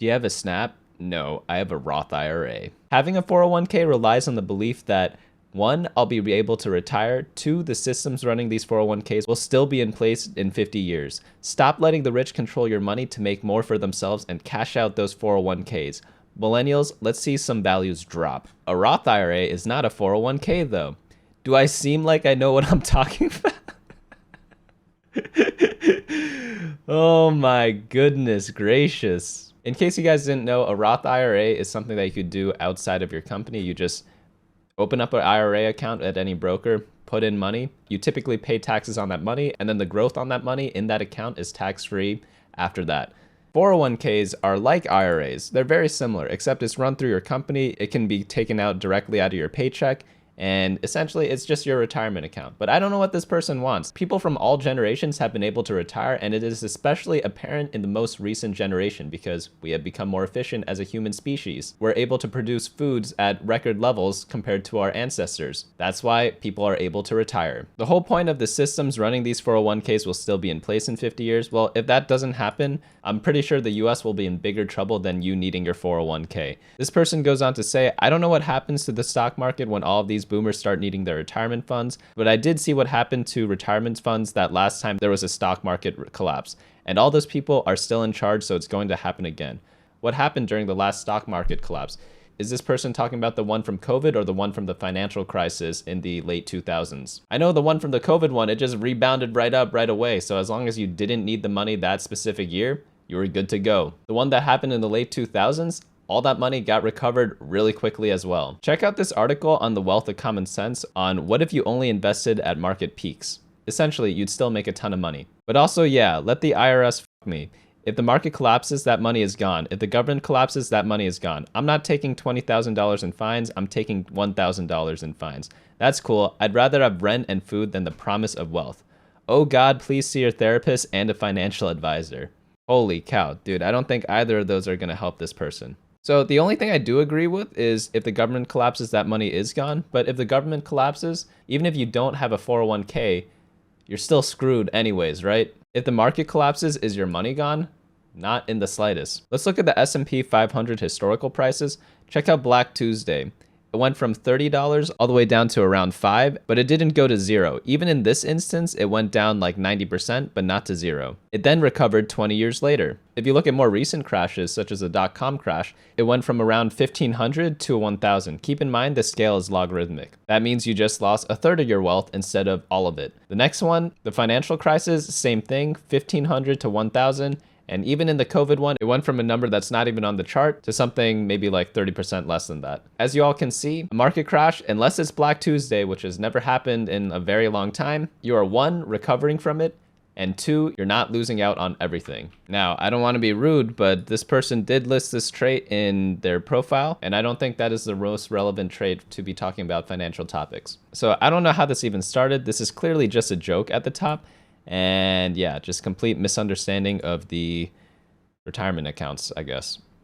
Do you have a SNAP? No, I have a Roth IRA. Having a 401k relies on the belief that 1, I'll be able to retire. 2, the systems running these 401ks will still be in place in 50 years. Stop letting the rich control your money to make more for themselves and cash out those 401ks. Millennials, let's see some values drop. A Roth IRA is not a 401k though. Do I seem like I know what I'm talking about? Oh my goodness gracious. In case you guys didn't know, a Roth IRA is something that you could do outside of your company. You just open up an IRA account at any broker, put in money. You typically pay taxes on that money, and then the growth on that money in that account is tax-free after that. 401ks are like IRAs. They're very similar, except it's run through your company. It can be taken out directly out of your paycheck. And essentially, it's just your retirement account. But I don't know what this person wants. People from all generations have been able to retire, and it is especially apparent in the most recent generation because we have become more efficient as a human species. We're able to produce foods at record levels compared to our ancestors. That's why people are able to retire. The whole point of the systems running these 401ks will still be in place in 50 years. Well, if that doesn't happen, I'm pretty sure the US will be in bigger trouble than you needing your 401k. This person goes on to say, I don't know what happens to the stock market when all of these boomers start needing their retirement funds, but I did see what happened to retirement funds that last time there was a stock market collapse. And all those people are still in charge, so it's going to happen again. What happened during the last stock market collapse? Is this person talking about the one from COVID or the one from the financial crisis in the late 2000s? I know the one from the COVID one, it just rebounded right up right away. So as long as you didn't need the money that specific year, you were good to go. The one that happened in the late 2000s, all that money got recovered really quickly as well. Check out this article on the Wealth of Common Sense on what if you only invested at market peaks. Essentially, you'd still make a ton of money. But also, yeah, let the IRS fuck me. If the market collapses, that money is gone. If the government collapses, that money is gone. I'm not taking $20,000 in fines. I'm taking $1,000 in fines. That's cool. I'd rather have rent and food than the promise of wealth. Oh God, please see your therapist and a financial advisor. Holy cow, dude, I don't think either of those are gonna help this person. So the only thing I do agree with is if the government collapses, that money is gone. But if the government collapses, even if you don't have a 401k, you're still screwed anyways, right? If the market collapses, is your money gone? Not in the slightest. Let's look at the S&P 500 historical prices. Check out Black Tuesday. It went from $30 all the way down to around $5, but it didn't go to zero. Even in this instance, it went down like 90%, but not to zero. It then recovered 20 years later. If you look at more recent crashes, such as the dot-com crash, it went from around 1,500 to 1,000. Keep in mind, the scale is logarithmic. That means you just lost a third of your wealth instead of all of it. The next one, the financial crisis, same thing, 1,500 to 1,000. And even in the COVID one, it went from a number that's not even on the chart to something maybe like 30% less than that. As you all can see, a market crash, unless it's Black Tuesday, which has never happened in a very long time, you are 1, recovering from it, and 2, you're not losing out on everything. Now, I don't want to be rude, but this person did list this trait in their profile, and I don't think that is the most relevant trait to be talking about financial topics. So I don't know how this even started. This is clearly just a joke at the top. And yeah, just complete misunderstanding of the retirement accounts, I guess.